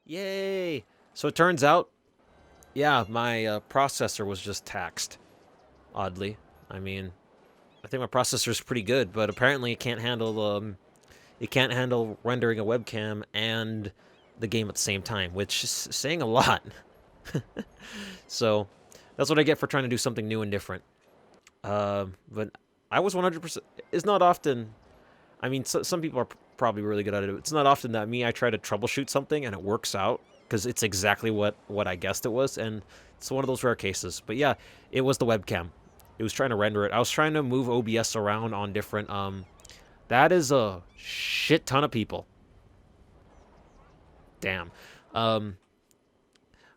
Yay! So it turns out, yeah, my processor was just taxed. Oddly, I mean, I think my processor's pretty good, but apparently it can't handle rendering a webcam and the game at the same time, which is saying a lot. So that's what I get for trying to do something new and different. But I was 100%. It's not often. I mean, some people are probably really good at it. It's not often that I try to troubleshoot something and it works out because it's exactly what I guessed it was, and it's one of those rare cases. But yeah, it was the webcam. It was trying to render it. I was trying to move OBS around on different. That is a shit ton of people. Damn. Um,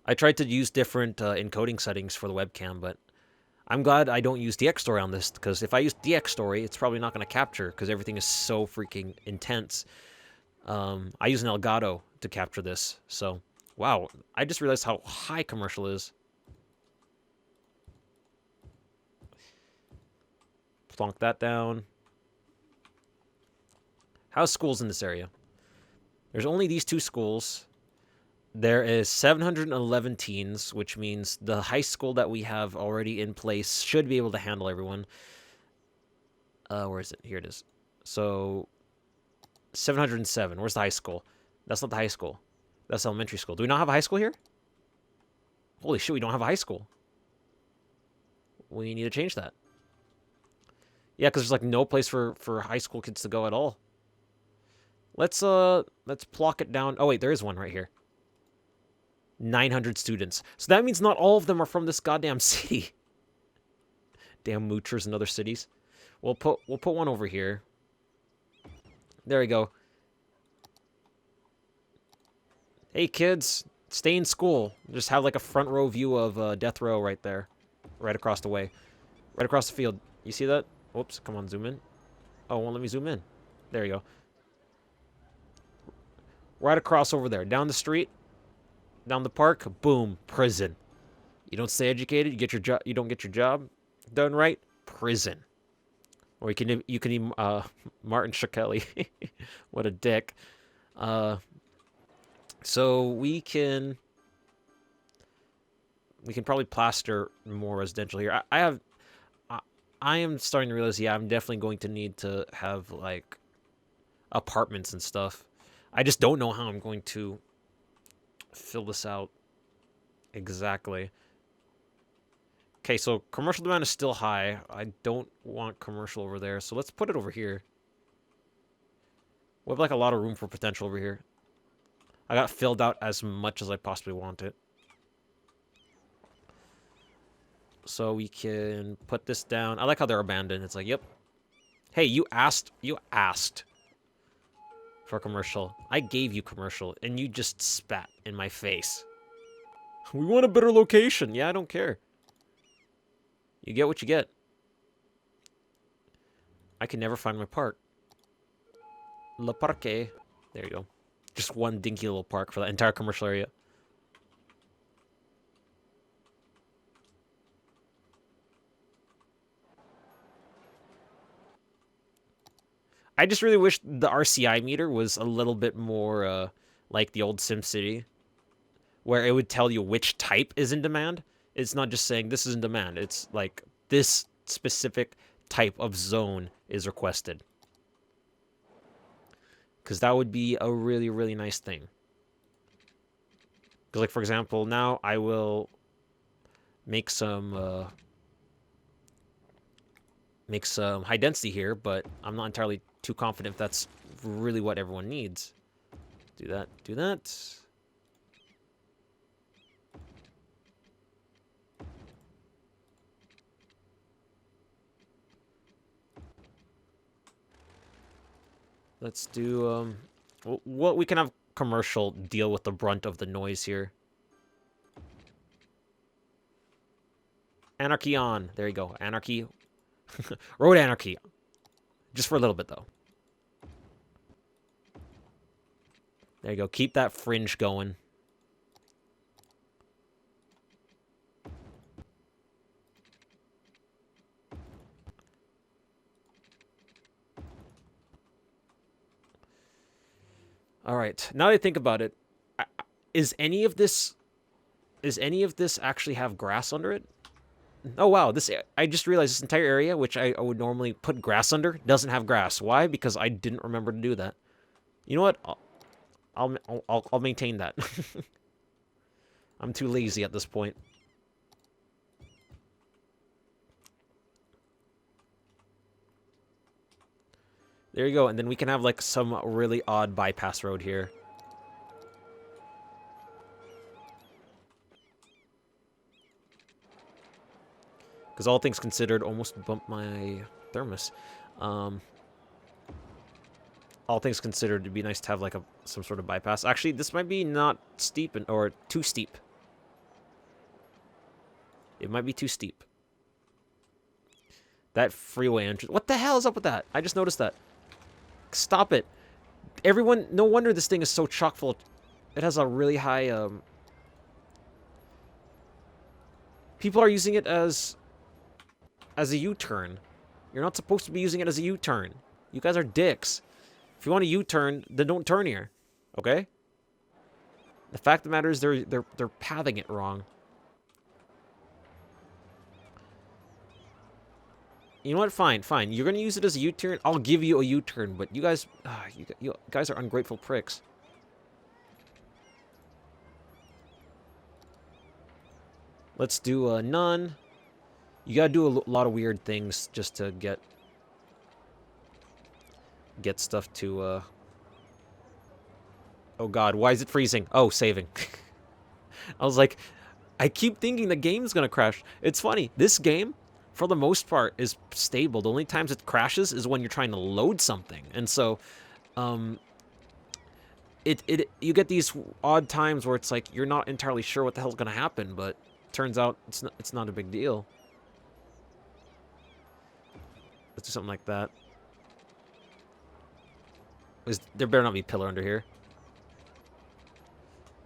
I tried to use different encoding settings for the webcam, but I'm glad I don't use DX Story on this because if I use DX Story, it's probably not going to capture because everything is so freaking intense. I use an Elgato to capture this, so wow, I just realized how high commercial is. Plonk that down. How's schools in this area? There's only these two schools. There is 711 teens, which means the high school that we have already in place should be able to handle everyone. Where is it? Here it is. So 707. Where's the high school? That's not the high school. That's elementary school. Do we not have a high school here? Holy shit, we don't have a high school. We need to change that. Yeah, because there's like no place for high school kids to go at all. Let's plonk it down. Oh wait, there is one right here. 900 students. So that means not all of them are from this goddamn city. Damn moochers in other cities. We'll put one over here. There we go. Hey kids, stay in school. Just have like a front row view of death row right there, right across the way, right across the field. You see that? Whoops! Come on, zoom in. Oh, won't let me zoom in. There you go. Right across over there, down the street, down the park. Boom, prison. You don't stay educated, you get your job. You don't get your job done right. Prison. Or you can even Martin Shkreli. What a dick. Uh, so we can probably plaster more residential here. I am starting to realize, yeah, I'm definitely going to need to have like apartments and stuff. I just don't know how I'm going to fill this out exactly. Okay, so commercial demand is still high. I don't want commercial over there, so let's put it over here. We have like a lot of room for potential over here. I got filled out as much as I possibly want it. So we can put this down. I like how they're abandoned. It's like, yep. Hey, you asked for commercial. I gave you commercial, and you just spat in my face. We want a better location. Yeah, I don't care. You get what you get. I can never find my park. Le Parque. There you go. Just one dinky little park for that entire commercial area. I just really wish the RCI meter was a little bit more like the old SimCity, where it would tell you which type is in demand. It's not just saying this is in demand. It's like this specific type of zone is requested. Because that would be a really, really nice thing. Because, like, for example, now I will make some high density here, but I'm not entirely too confident if that's really what everyone needs. Do that, do that. Let's do, what we can have commercial deal with the brunt of the noise here. Anarchy on. There you go. Anarchy. Road anarchy. Just for a little bit, though. There you go. Keep that fringe going. All right. Now that I think about it, Is any of this actually have grass under it? Oh wow, I just realized this entire area, which I would normally put grass under, doesn't have grass. Why? Because I didn't remember to do that. You know what? I'll maintain that. I'm too lazy at this point. There you go, and then we can have like some really odd bypass road here. Because all things considered, almost bumped my thermos. All things considered, it'd be nice to have like some sort of bypass. Actually, this might be not steep or too steep. It might be too steep. That freeway entrance. What the hell is up with that? I just noticed that. Stop it. Everyone, no wonder this thing is so chock full. It has a really high, people are using it as a U-turn. You're not supposed to be using it as a U-turn. You guys are dicks. If you want a U-turn, then don't turn here. Okay? The fact of the matter is they're pathing it wrong. You know what? Fine, fine. You're gonna use it as a U-turn. I'll give you a U-turn, but you guys, you guys are ungrateful pricks. Let's do none. You gotta do a lot of weird things just to get stuff to. Oh God, why is it freezing? Oh, saving. I was like, I keep thinking the game's gonna crash. It's funny. This game, for the most part, is stable. The only times it crashes is when you're trying to load something. And so, you get these odd times where it's like you're not entirely sure what the hell's gonna happen, but turns out it's not a big deal. Let's do something like that. There better not be a pillar under here.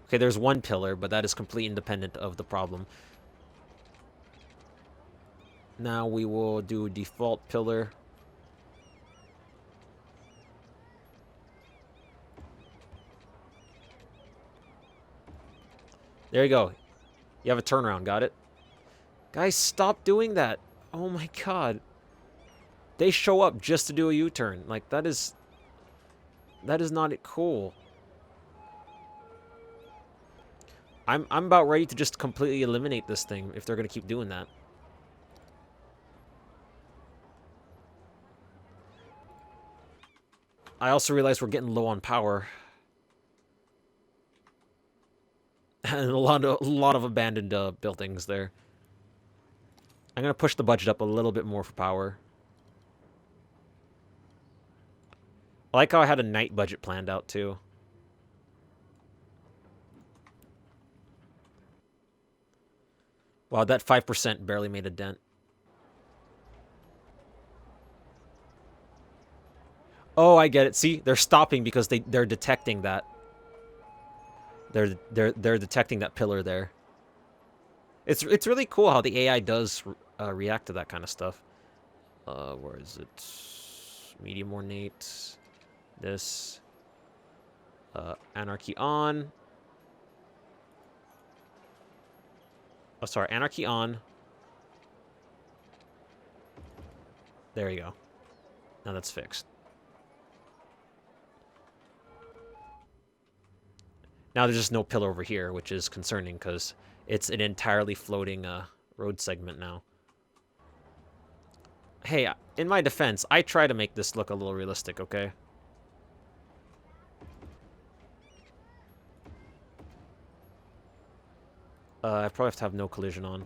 Okay, there's one pillar, but that is completely independent of the problem. Now we will do default pillar. There you go. You have a turnaround, got it? Guys, stop doing that. Oh my God. They show up just to do a U-turn. Like, that is not cool. I'm about ready to just completely eliminate this thing if they're going to keep doing that. I also realize we're getting low on power. And a lot of abandoned buildings there. I'm going to push the budget up a little bit more for power. I like how I had a night budget planned out, too. Wow, that 5% barely made a dent. Oh, I get it. See, they're stopping because they're detecting that. They're detecting that pillar there. It's really cool how the AI does react to that kind of stuff. Where is it? Medium ornate. This. Anarchy on. Oh, sorry. Anarchy on. There you go. Now that's fixed. Now there's just no pillar over here, which is concerning because it's an entirely floating road segment now. Hey, in my defense, I try to make this look a little realistic, okay? I probably have to have no collision on.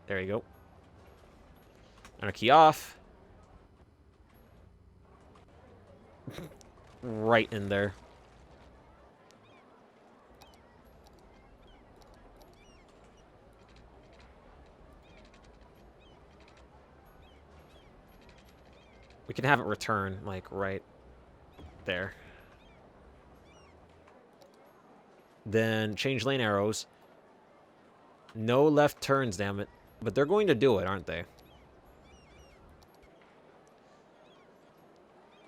There you go. Anarchy off. Right in there. We can have it return, like, right there. Then change lane arrows. No left turns, damn it. But they're going to do it, aren't they?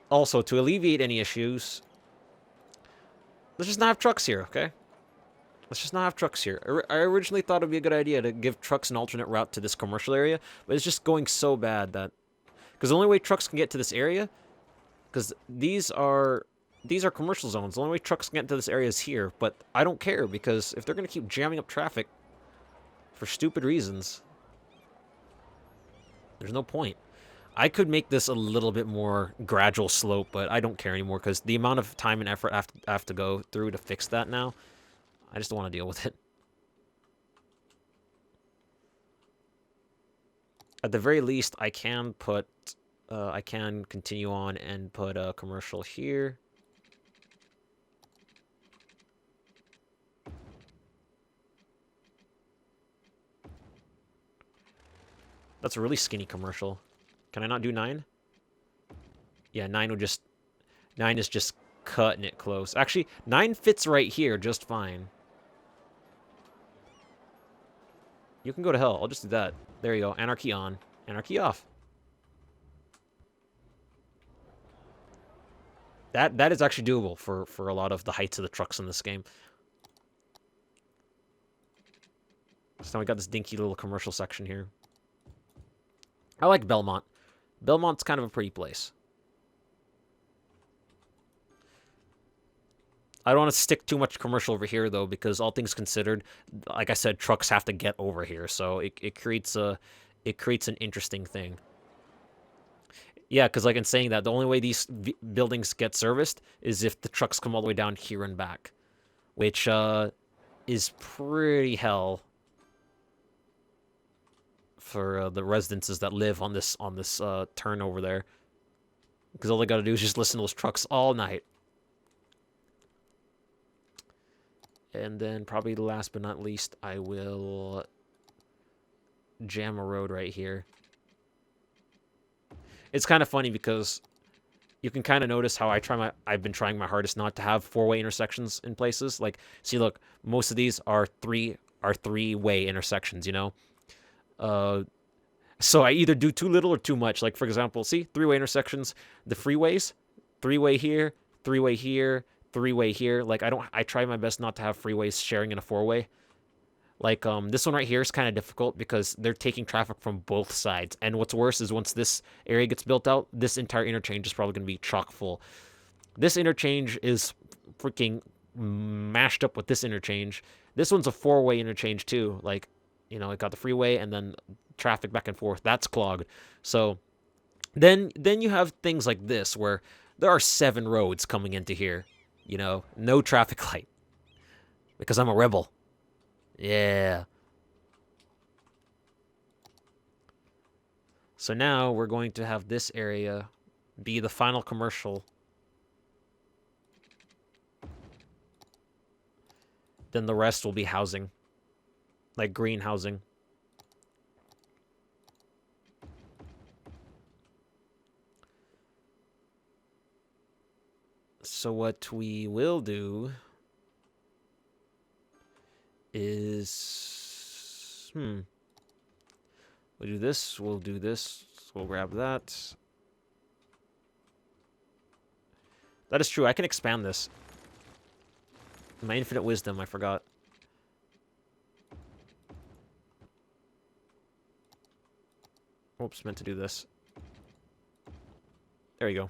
Also, to alleviate any issues, let's just not have trucks here, okay? Let's just not have trucks here. I originally thought it'd be a good idea to give trucks an alternate route to this commercial area, but it's just going so bad that... Because the only way trucks can get to this area, because these are commercial zones. The only way trucks can get into this area is here, but I don't care, because if they're going to keep jamming up traffic for stupid reasons, there's no point. I could make this a little bit more gradual slope, but I don't care anymore, because the amount of time and effort I have to go through to fix that now, I just don't want to deal with it. At the very least, I can put... I can continue on and put a commercial here. That's a really skinny commercial. Can I not do 9? Yeah, 9 would just... 9 is just cutting it close. Actually, 9 fits right here just fine. You can go to hell. I'll just do that. There you go. Anarchy on. Anarchy off. That is actually doable for a lot of the heights of the trucks in this game. So now we got this dinky little commercial section here. I like Belmont. Belmont's kind of a pretty place. I don't want to stick too much commercial over here, though, because all things considered, like I said, trucks have to get over here, so it creates an interesting thing. Yeah, because like in saying that, the only way these buildings get serviced is if the trucks come all the way down here and back, which is pretty hell for the residences that live on this turn over there, because all they got to do is just listen to those trucks all night. And then probably last but not least, I will jam a road right here. It's kind of funny because you can kind of notice how I've been trying my hardest not to have 4-way intersections in places. Like, see, look, most of these are three-way intersections, you know? So I either do too little or too much. Like, for example, see, 3-way intersections, the freeways, 3-way here, 3-way here, 3-way here. Like, I try my best not to have freeways sharing in a 4-way. Like, this one right here is kind of difficult because they're taking traffic from both sides. And what's worse is once this area gets built out, this entire interchange is probably going to be chock full. This interchange is freaking mashed up with this interchange. This one's a 4-way interchange too. Like, you know, it got the freeway and then traffic back and forth. That's clogged. So then you have things like this where there are 7 roads coming into here. You know, no traffic light. Because I'm a rebel. Yeah. So now we're going to have this area be the final commercial. Then the rest will be housing. Like green housing. So what we will do is... We'll do this, we'll do this, we'll grab that. That is true, I can expand this. My infinite wisdom, I forgot. Oops, meant to do this. There you go.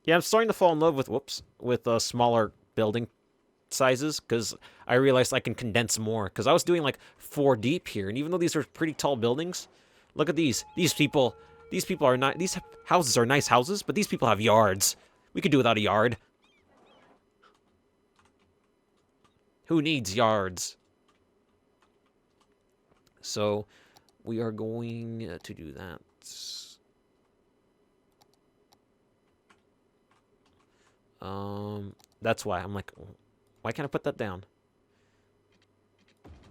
Yeah, I'm starting to fall in love with, with smaller building sizes, because I realized I can condense more, because I was doing like 4 deep here, and even though these are pretty tall buildings, look at these. These people are not, these houses are nice houses, but these people have yards. We could do without a yard. Who needs yards? So, we are going to do that. That's why I'm like, why can't I put that down?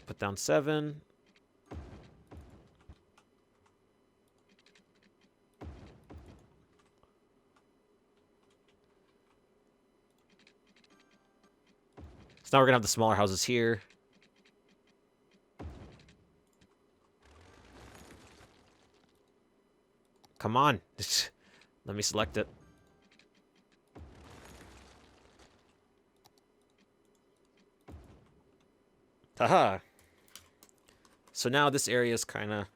Put down 7. So now we're gonna have the smaller houses here. Come on. Let me select it. Haha. So now this area is kind of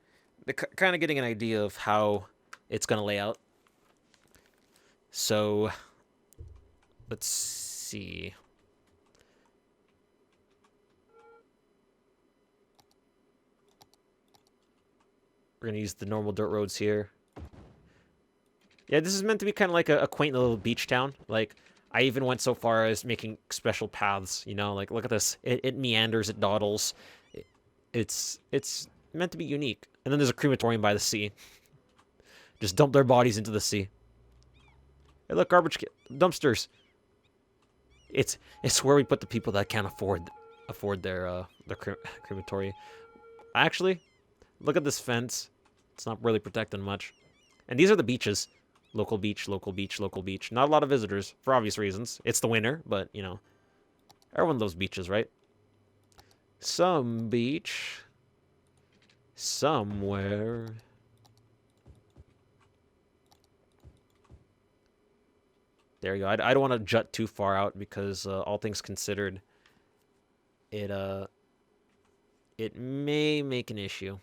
getting an idea of how it's gonna lay out. So let's see. We're gonna use the normal dirt roads here. Yeah, this is meant to be kind of like a quaint little beach town. Like, I even went so far as making special paths, you know? Like, look at this. It meanders, it dawdles. It's meant to be unique. And then there's a crematorium by the sea. Just dump their bodies into the sea. Hey, look, dumpsters. It's where we put the people that can't afford their crematory. Actually, look at this fence. It's not really protecting much. And these are the beaches. Local beach, local beach, local beach. Not a lot of visitors, for obvious reasons. It's the winter, but, you know. Everyone loves beaches, right? Some beach. Somewhere. There you go. I don't want to jut too far out because, all things considered, it may make an issue.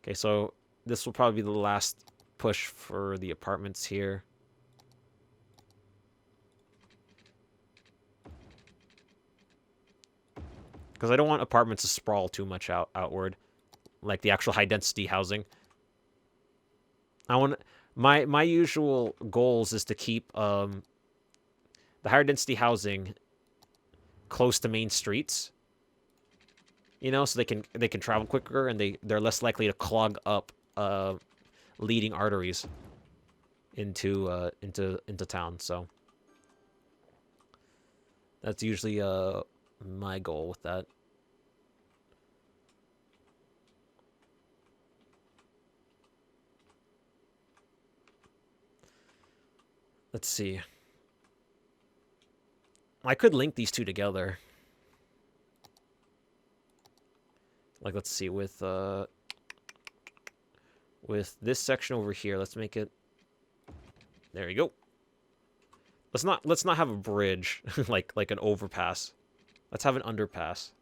Okay, so this will probably be the last push for the apartments here. Because I don't want apartments to sprawl too much outward, like the actual high-density housing. I want my usual goals is to keep the higher density housing close to main streets. You know, so they can travel quicker and they're less likely to clog up leading arteries into town. So that's usually my goal with that. Let's see. I could link these two together. Like, let's see, with this section over here, let's make it. There you go. Let's not have a bridge like an overpass. Let's have an underpass.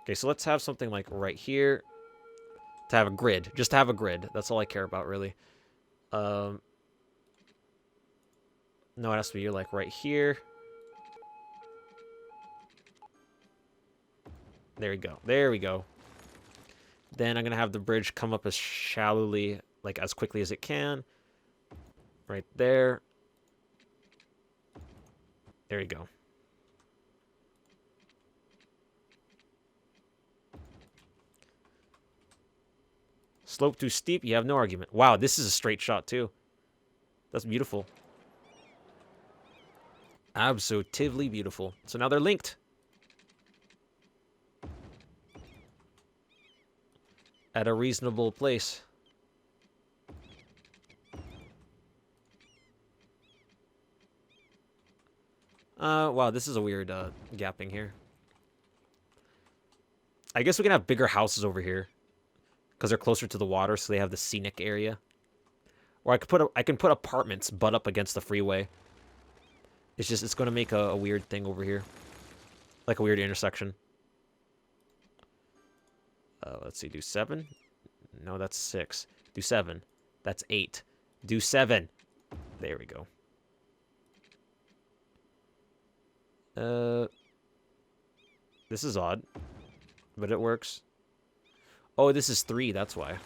Okay, so let's have something like right here. To have a grid. Just to have a grid. That's all I care about, really. No, it has to be like right here. There we go. There we go. Then I'm going to have the bridge come up as shallowly, like as quickly as it can. Right there. There you go. Slope too steep? You have no argument. Wow, this is a straight shot, too. That's beautiful. Absolutely beautiful. So now they're linked. At a reasonable place. Wow, this is a weird, gapping here. I guess we can have bigger houses over here. Because they're closer to the water, so they have the scenic area. Or I can put apartments butt up against the freeway. It's going to make a weird thing over here. Like a weird intersection. Let's see, do 7? No, that's 6. Do 7. That's 8. Do 7. There we go. This is odd. But it works. Oh, this is 3, that's why.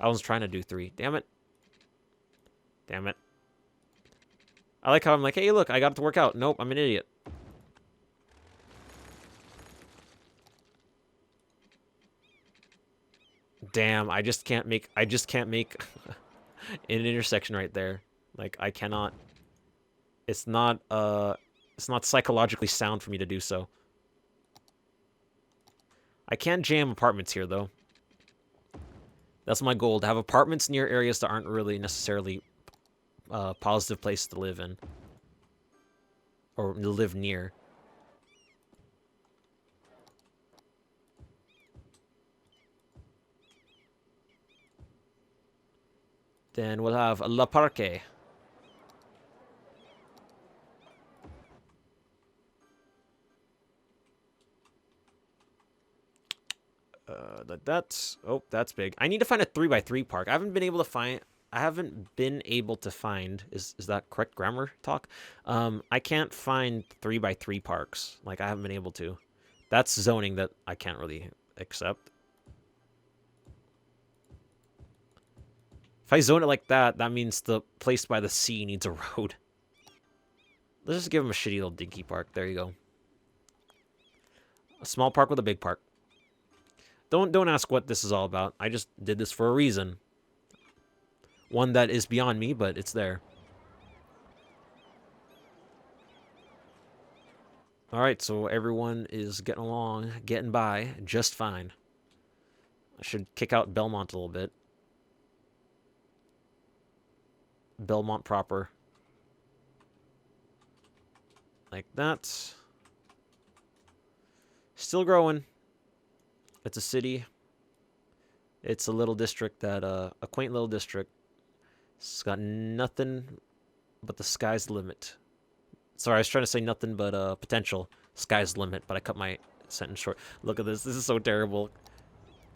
I was trying to do 3. Damn it. Damn it. I like how I'm like, hey, look, I got it to work out. Nope, I'm an idiot. Damn, I just can't make an intersection right there. Like, I cannot. It's not psychologically sound for me to do so. I can jam apartments here, though. That's my goal, to have apartments near areas that aren't really necessarily positive places to live in. Or to live near. Then we'll have La Parque. That's that's big. I need to find a 3x3 park. I haven't been able to find. Is that correct grammar talk? I can't find 3x3 parks. Like I haven't been able to. That's zoning that I can't really accept. If I zone it like that, that means the place by the sea needs a road. Let's just give him a shitty little dinky park. There you go. A small park with a big park. Don't ask what this is all about. I just did this for a reason. One that is beyond me, but it's there. Alright, so everyone is getting along, getting by, just fine. I should kick out Belmont a little bit. Belmont proper. Like that. Still growing. It's a city. It's a little district that, a quaint little district. It's got nothing but the sky's the limit. Sorry, I was trying to say nothing but potential. Sky's the limit, but I cut my sentence short. Look at this. This is so terrible.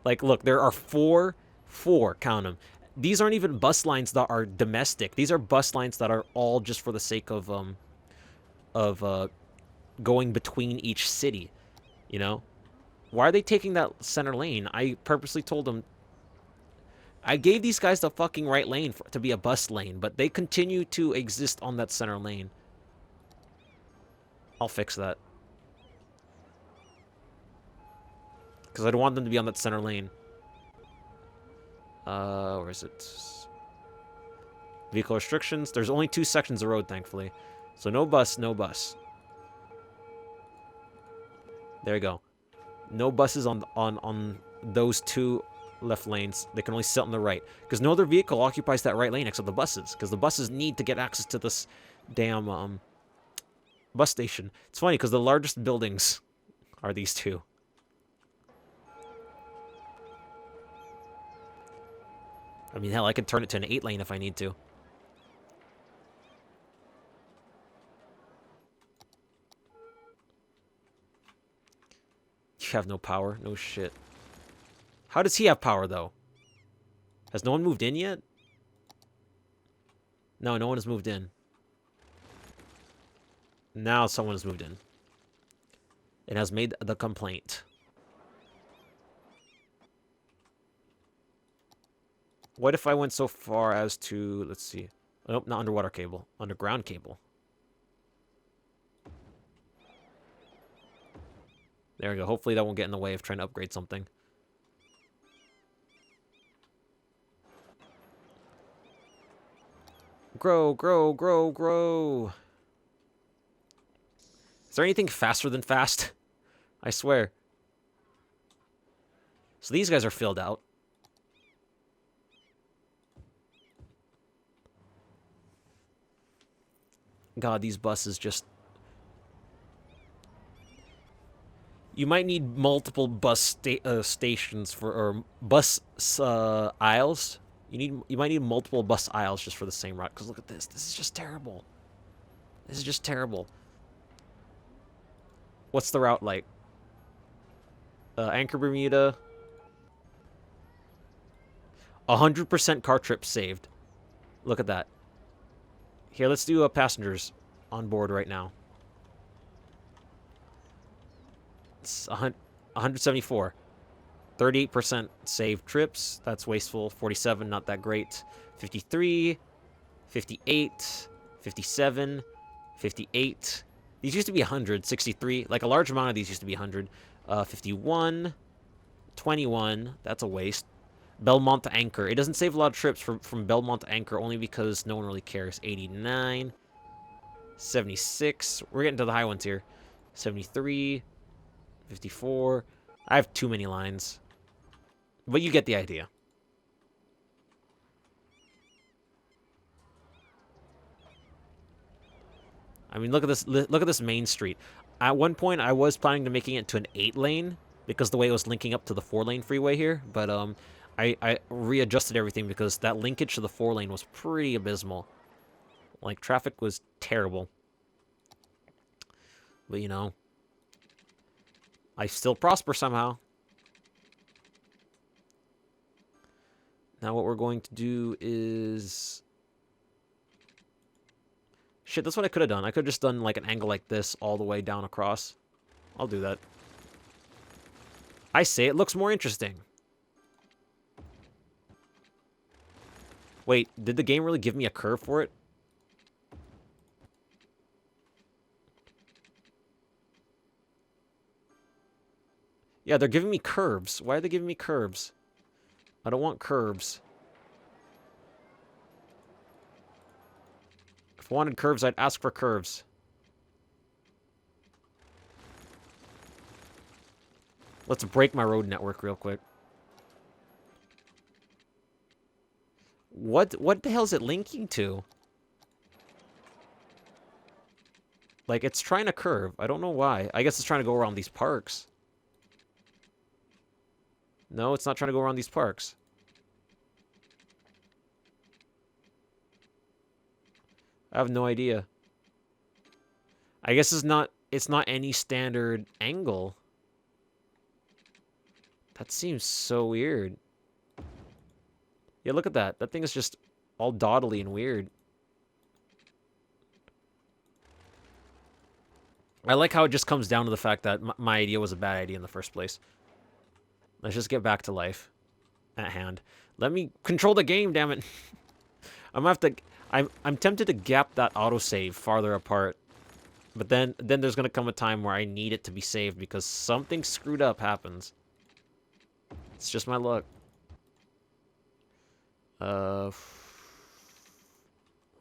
Like, look, there are four, count them. These aren't even bus lines that are domestic. These are bus lines that are all just for the sake of going between each city, you know? Why are they taking that center lane? I purposely told them... I gave these guys the fucking right lane to be a bus lane, but they continue to exist on that center lane. I'll fix that. Because I don't want them to be on that center lane. Where is it? Vehicle restrictions. There's only 2 sections of road, thankfully. So no bus, no bus. There you go. No buses on those 2 left lanes. They can only sit on the right. Because no other vehicle occupies that right lane except the buses. Because the buses need to get access to this damn bus station. It's funny because the largest buildings are these 2. I mean, hell, I could turn it to an 8 lane if I need to. You have no power? No shit. How does he have power, though? Has no one moved in yet? No, no one has moved in. Now someone has moved in. It has made the complaint. What if I went so far as to, let's see. Nope, not underwater cable. Underground cable. There we go. Hopefully that won't get in the way of trying to upgrade something. Grow, grow, grow, grow. Is there anything faster than fast? I swear. So these guys are filled out. God, these buses just... You might need multiple bus stations for, or bus aisles. You might need multiple bus aisles just for the same route. Because look at this. This is just terrible. This is just terrible. What's the route like? Anchor Bermuda. 100% car trip saved. Look at that. Here, let's do passengers on board right now. It's 174. 38% saved trips. That's wasteful. 47, not that great. 53, 58, 57, 58. These used to be 100, 63. Like, a large amount of these used to be 100. 51, 21. That's a waste. Belmont to Anchor. It doesn't save a lot of trips from Belmont to Anchor only because no one really cares. 89, 76. We're getting to the high ones here. 73, 54. I have too many lines. But you get the idea. I mean, look at this. Look at this main street. At one point, I was planning to making it to an 8 lane because the way it was linking up to the 4 lane freeway here. But I readjusted everything because that linkage to the 4-lane was pretty abysmal. Like, traffic was terrible. But, you know, I still prosper somehow. Now what we're going to do is... Shit, that's what I could have done. I could have just done, like, an angle like this all the way down across. I'll do that. I say it looks more interesting. Wait, did the game really give me a curve for it? Yeah, they're giving me curves. Why are they giving me curves? I don't want curves. If I wanted curves, I'd ask for curves. Let's break my road network real quick. What the hell is it linking to? Like, it's trying to curve. I don't know why. I guess it's trying to go around these parks. No, it's not trying to go around these parks. I have no idea. I guess it's not any standard angle. That seems so weird. Yeah, look at that. That thing is just all dawdly and weird. I like how it just comes down to the fact that my idea was a bad idea in the first place. Let's just get back to life at hand. Let me control the game, damn it. I'm gonna have to... I'm tempted to gap that autosave farther apart. But then there's gonna come a time where I need it to be saved because something screwed up happens. It's just my luck. What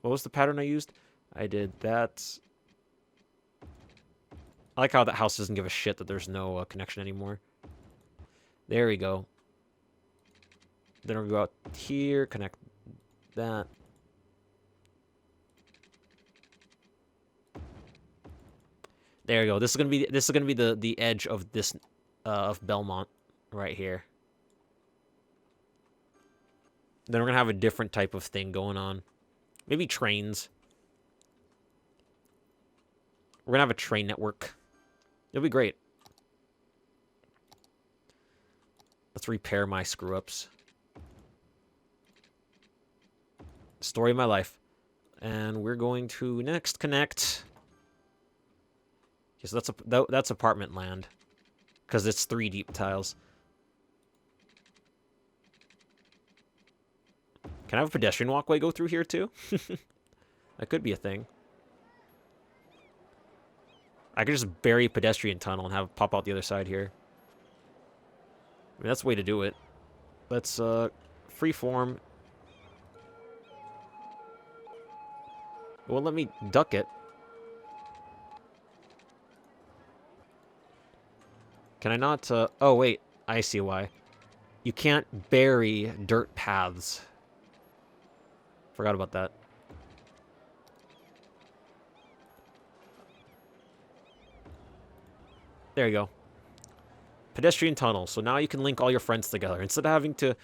was the pattern I used? I did that. I like how that house doesn't give a shit that there's no connection anymore. There we go. Then we'll go out here, connect that. There you go. This is gonna be the edge of this of Belmont right here. Then we're gonna have a different type of thing going on. Maybe trains. We're gonna have a train network. It'll be great. Let's repair my screw-ups. Story of my life. And we're going to next connect. Okay, so that's apartment land. Because it's 3 deep tiles. Can I have a pedestrian walkway go through here too? That could be a thing. I could just bury a pedestrian tunnel and have it pop out the other side here. I mean, that's the way to do it. Let's freeform. It won't let me duck it. Can I not? Oh wait, I see why. You can't bury dirt paths. Forgot about that. There you go. Pedestrian tunnel. So now you can link all your friends together instead of having to,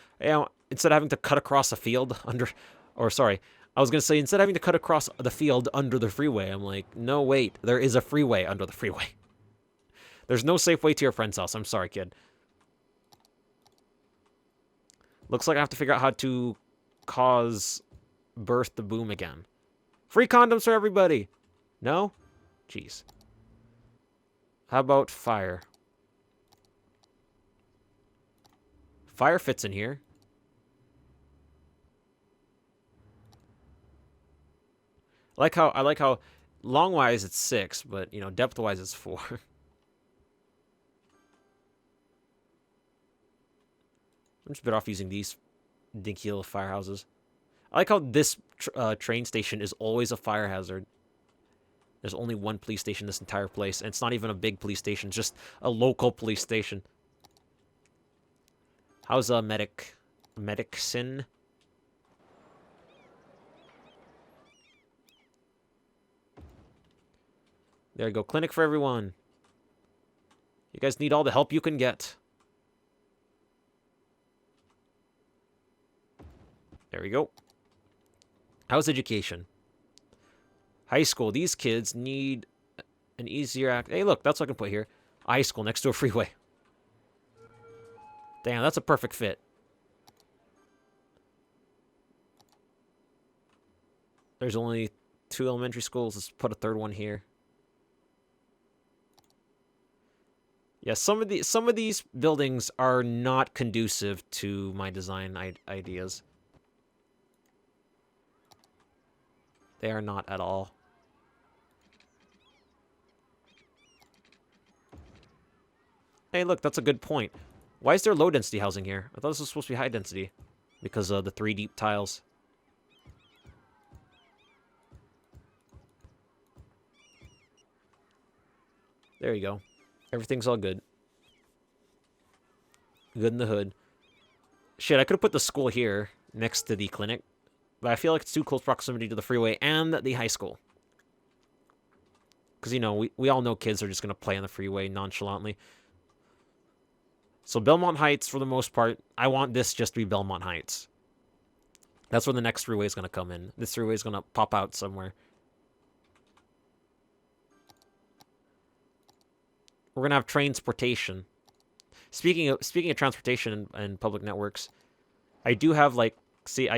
cut across a field under, or sorry, I was gonna say instead of having to cut across the field under the freeway. I'm like, no, wait, there is a freeway under the freeway. There's no safe way to your friend's house. I'm sorry, kid. Looks like I have to figure out how to cause birth the boom again. Free condoms for everybody. No? Jeez. How about fire? Fire fits in here. I like how long-wise it's 6, but you know, depth-wise it's 4. I'm just better off using these dinky little firehouses. I like how this train station is always a fire hazard. There's only one police station in this entire place, and it's not even a big police station, it's just a local police station. How's medicine? There you go, clinic for everyone. You guys need all the help you can get. There we go. How's education? High school. These kids need an easier act. Hey, look, that's what I can put here. High school next to a freeway. Damn, that's a perfect fit. There's only 2 elementary schools. Let's put a third one here. Yeah, some of these buildings are not conducive to my design ideas. They are not at all. Hey, look, that's a good point. Why is there low density housing here? I thought this was supposed to be high density because of the 3 deep tiles. There you go. Everything's all good. Good in the hood. Shit, I could have put the school here next to the clinic, but I feel like it's too close proximity to the freeway and the high school. Because, you know, we all know kids are just going to play on the freeway nonchalantly. So Belmont Heights, for the most part, I want this just to be Belmont Heights. That's where the next freeway is going to come in. This freeway is going to pop out somewhere. We're going to have transportation. Speaking of transportation and public networks, I do have I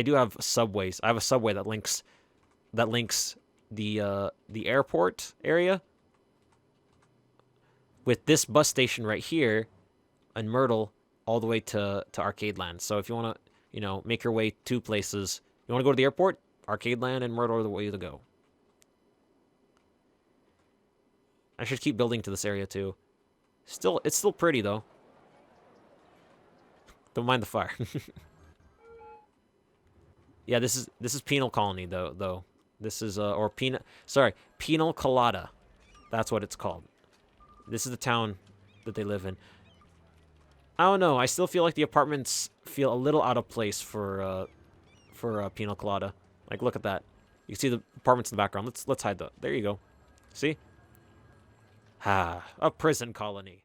do have subways. I have a subway that links the airport area with this bus station right here in Myrtle all the way to Arcade Land. So if you want to, you know, make your way 2 places, you want to go to the airport, Arcade Land and Myrtle are the way to go. I should keep building to this area too. It's still pretty though. Don't mind the fire. Yeah, this is Penal Colony though. This is Penal Colada. That's what it's called. This is the town that they live in. I don't know. I still feel like the apartments feel a little out of place for Penal Colada. Like, look at that. You can see the apartments in the background. Let's hide that. There you go. See? Ah, a prison colony.